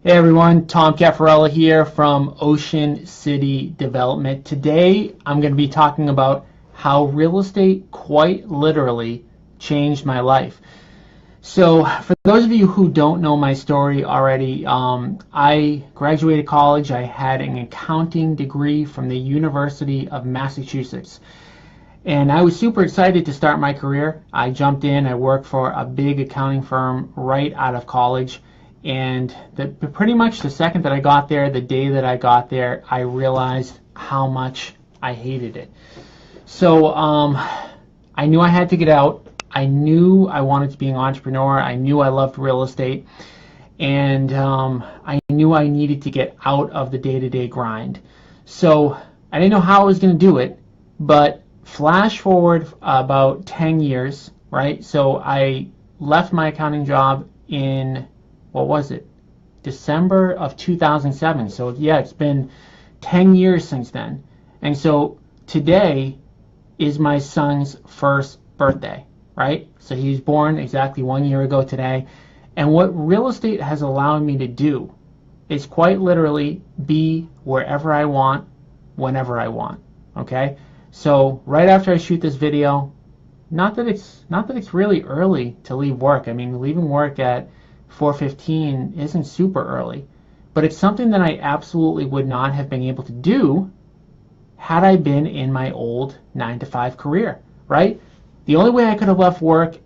Hey everyone, Tom Caffarella here from Ocean City Development. Today I'm going to be talking about how real estate quite literally changed my life. So for those of you who don't know my story already, I graduated college. I had an accounting degree from the University of Massachusetts. And I was super excited to start my career. I jumped in, I worked for a big accounting firm right out of college. And pretty much the second that I got there, the day that I got there, I realized how much I hated it. So I knew I had to get out. I knew I wanted to be an entrepreneur. I knew I loved real estate. And I knew I needed to get out of the day-to-day grind. So I didn't know how I was going to do it, but flash forward about 10 years, right? So I left my accounting job in, what was it? December of 2007. So yeah, it's been 10 years since then. And so today is my son's first birthday, right? So he was born exactly 1 year ago today. And what real estate has allowed me to do is quite literally be wherever I want, whenever I want, okay? So right after I shoot this video, not that it's really early to leave work. I mean, leaving work at 4:15 isn't super early, but it's something that I absolutely would not have been able to do had I been in my old 9-to-5 career, right? The only way I could have left work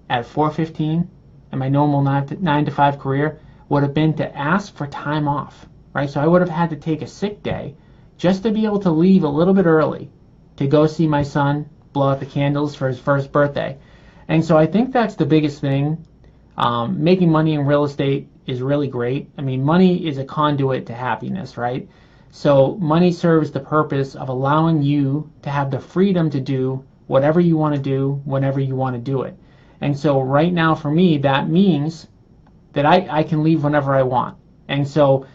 at 4:15 in my normal 9-to-5 career would have been to ask for time off, right? So I would have had to take a sick day just to be able to leave a little bit early to go see my son blow out the candles for his first birthday. And so I think that's the biggest thing. Making money in real estate is really great. I mean, money is a conduit to happiness, right? So money serves the purpose of allowing you to have the freedom to do whatever you want to do whenever you want to do it. And so right now for me, that means that I can leave whenever I want. And so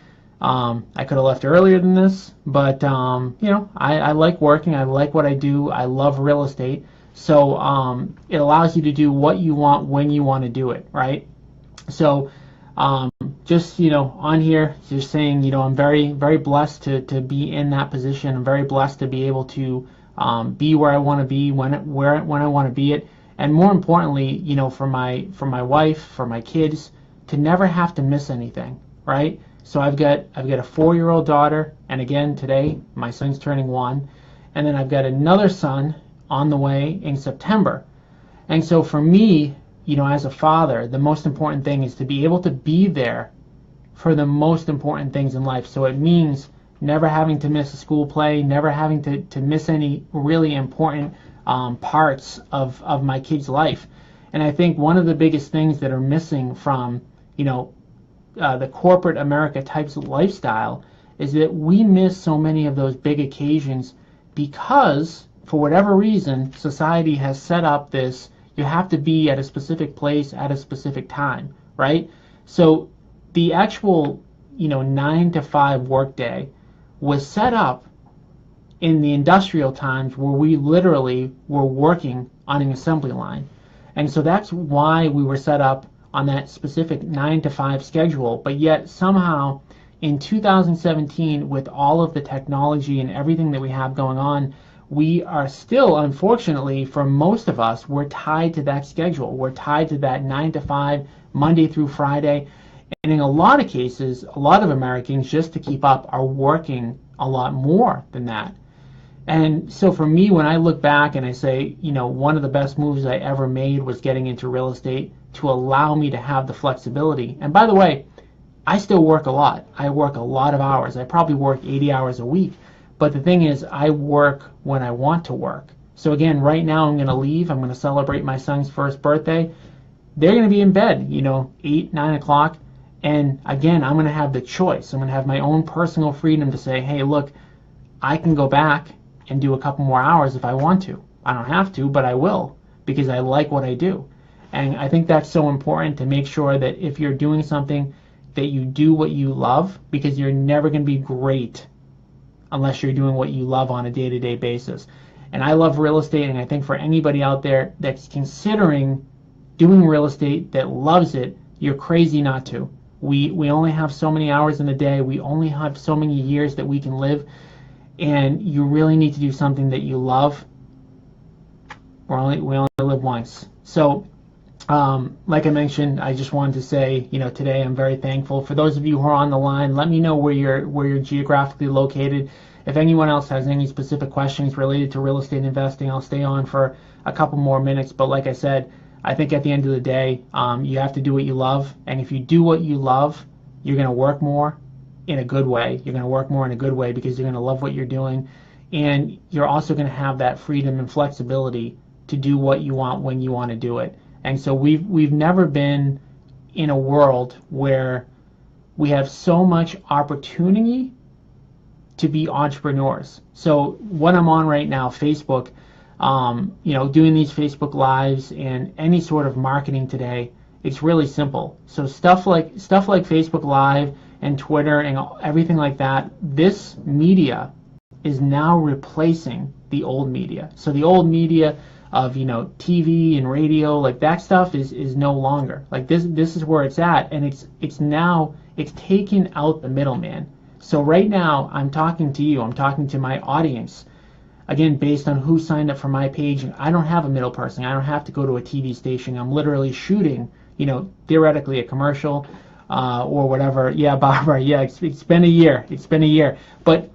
I could have left earlier than this, but I like working. I like what I do. I love real estate. So it allows you to do what you want when you want to do it, right? So just, on here, just saying, I'm very, very blessed to be in that position. I'm very blessed to be able to be where I want to be when I want to be it. And more importantly, for my wife, for my kids, to never have to miss anything, right? So I've got a 4-year-old daughter, and again today my son's turning 1, and then I've got another son on the way in September. And so for me, as a father, the most important thing is to be able to be there for the most important things in life. So it means never having to miss a school play, never having to miss any really important parts of my kid's life. And I think one of the biggest things that are missing from the corporate America types of lifestyle is that we miss so many of those big occasions because for whatever reason society has set up this, you have to be at a specific place at a specific time, right? So the actual 9-to-5 workday was set up in the industrial times where we literally were working on an assembly line. And so that's why we were set up on that specific 9-to-5 schedule. But yet somehow in 2017, with all of the technology and everything that we have going on, we are still, unfortunately, for most of us, we're tied to that schedule. We're tied to that 9-to-5, Monday through Friday. And in a lot of cases, a lot of Americans, just to keep up, are working a lot more than that. And so for me, when I look back and I say, one of the best moves I ever made was getting into real estate to allow me to have the flexibility. And by the way, I still work a lot. I work a lot of hours. I probably work 80 hours a week. But the thing is, I work when I want to work. So again, right now I'm going to leave. I'm going to celebrate my son's first birthday. They're going to be in bed, 8, 9 o'clock. And again, I'm going to have the choice. I'm going to have my own personal freedom to say, hey, look, I can go back and do a couple more hours if I want to. I don't have to, but I will because I like what I do. And I think that's so important to make sure that if you're doing something, that you do what you love, because you're never going to be great unless you're doing what you love on a day-to-day basis. And I love real estate, and I think for anybody out there that's considering doing real estate that loves it, you're crazy not to. We only have so many hours in a day. We only have so many years that we can live, and you really need to do something that you love. We only live once. So, like I mentioned, I just wanted to say, today I'm very thankful. For those of you who are on the line, let me know where you're geographically located. If anyone else has any specific questions related to real estate investing, I'll stay on for a couple more minutes. But like I said, I think at the end of the day, you have to do what you love. And if you do what you love, you're going to work more in a good way. You're going to work more in a good way because you're going to love what you're doing. And you're also going to have that freedom and flexibility to do what you want when you want to do it. And so we've never been in a world where we have so much opportunity to be entrepreneurs. So what I'm on right now, Facebook, doing these Facebook Lives and any sort of marketing today, it's really simple. So stuff like Facebook Live and Twitter and everything like that, this media is now replacing the old media. So the old media of TV and radio, like that stuff is no longer. Like this is where it's at, and it's taken out the middleman. So right now I'm talking to you, I'm talking to my audience, again based on who signed up for my page, and I don't have a middle person. I don't have to go to a TV station. I'm literally shooting theoretically a commercial or whatever. Yeah, Barbara, yeah, it's been a year. But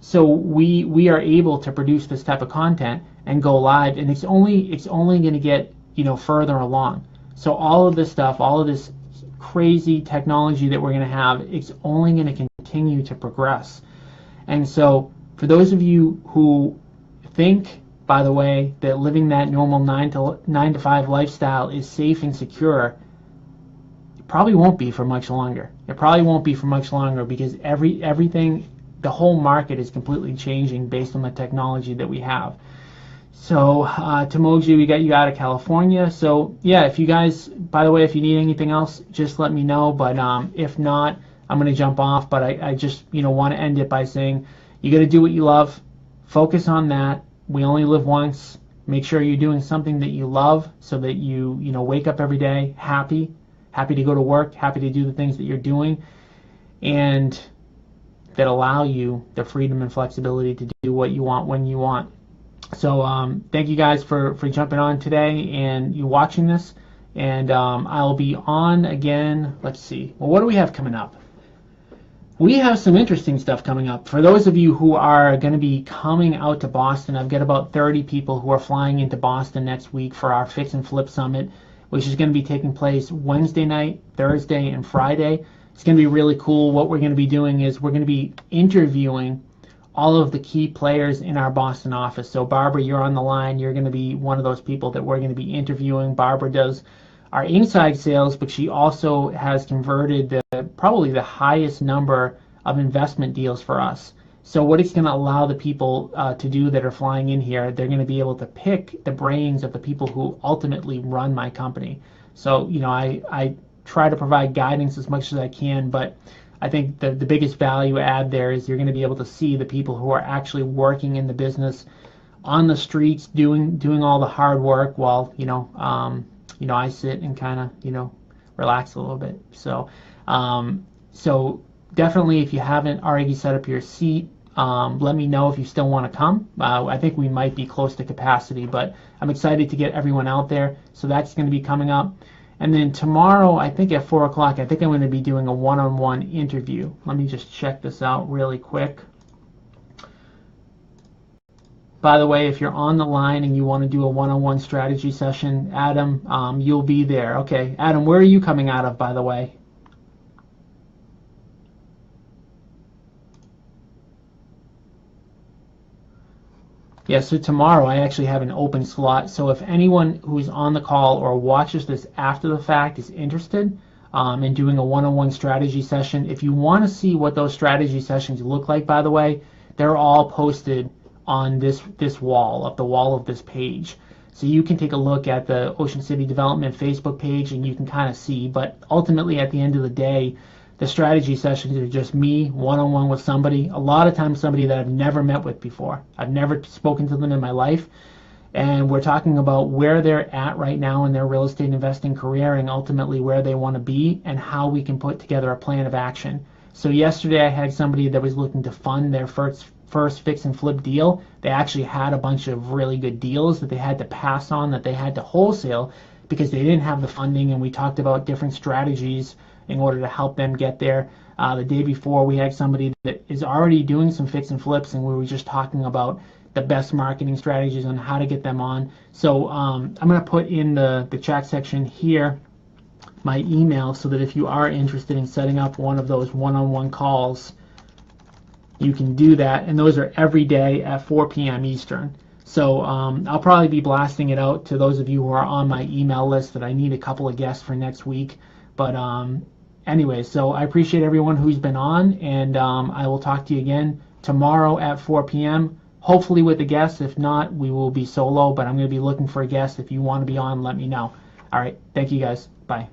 so we are able to produce this type of content and go live, and it's only going to get further along. So all of this stuff, all of this crazy technology that we're going to have, it's only going to continue to progress. And so for those of you who think, by the way, that living that normal 9 to 5 lifestyle is safe and secure, it probably won't be for much longer. Because everything, the whole market is completely changing based on the technology that we have. So Tamoji, we got you out of California. So yeah, if you guys, by the way, if you need anything else, just let me know. But if not, I'm going to jump off. But I just want to end it by saying you got to do what you love. Focus on that. We only live once. Make sure you're doing something that you love, so that you wake up every day happy to go to work, happy to do the things that you're doing, and that allow you the freedom and flexibility to do what you want when you want. So thank you guys for jumping on today and you watching this. And I'll be on again. Let's see. Well, what do we have coming up? We have some interesting stuff coming up. For those of you who are going to be coming out to Boston, I've got about 30 people who are flying into Boston next week for our Fix and Flip Summit, which is going to be taking place Wednesday night, Thursday, and Friday. It's going to be really cool. What we're going to be doing is we're going to be interviewing all of the key players in our Boston office. So Barbara, you're on the line. You're going to be one of those people that we're going to be interviewing. Barbara does our inside sales, but she also has converted probably the highest number of investment deals for us. So what it's going to allow the people to do that are flying in here, they're going to be able to pick the brains of the people who ultimately run my company. So I try to provide guidance as much as I can, but I think the biggest value add there is you're going to be able to see the people who are actually working in the business on the streets, doing all the hard work, while I sit and kind of relax a little bit. So so definitely, if you haven't already set up your seat, let me know if you still want to come. I think we might be close to capacity, but I'm excited to get everyone out there. So that's going to be coming up. And then tomorrow, I think at 4 o'clock, I think I'm going to be doing a one-on-one interview. Let me just check this out really quick. By the way, if you're on the line and you want to do a one-on-one strategy session, Adam, you'll be there. Okay, Adam, where are you coming out of, by the way? Yeah, so tomorrow I actually have an open slot. So if anyone who's on the call or watches this after the fact is interested in doing a one-on-one strategy session, if you want to see what those strategy sessions look like, by the way, they're all posted on this wall, the wall of this page. So you can take a look at the Ocean City Development Facebook page and you can kind of see. But ultimately, at the end of the day, the strategy sessions are just me one-on-one with somebody, a lot of times somebody that I've never met with before. I've never spoken to them in my life. And we're talking about where they're at right now in their real estate investing career and ultimately where they want to be and how we can put together a plan of action. So yesterday I had somebody that was looking to fund their first fix and flip deal. They actually had a bunch of really good deals that they had to pass on, that they had to wholesale because they didn't have the funding, and we talked about different strategies in order to help them get there. The day before, we had somebody that is already doing some fix and flips, and we were just talking about the best marketing strategies on how to get them on. So I'm going to put in the chat section here my email so that if you are interested in setting up one of those one-on-one calls, you can do that. And those are every day at 4 p.m. Eastern. So I'll probably be blasting it out to those of you who are on my email list that I need a couple of guests for next week. But anyway, so I appreciate everyone who's been on, and I will talk to you again tomorrow at 4 p.m. Hopefully with a guest. If not, we will be solo, but I'm going to be looking for a guest. If you want to be on, let me know. All right. Thank you guys. Bye.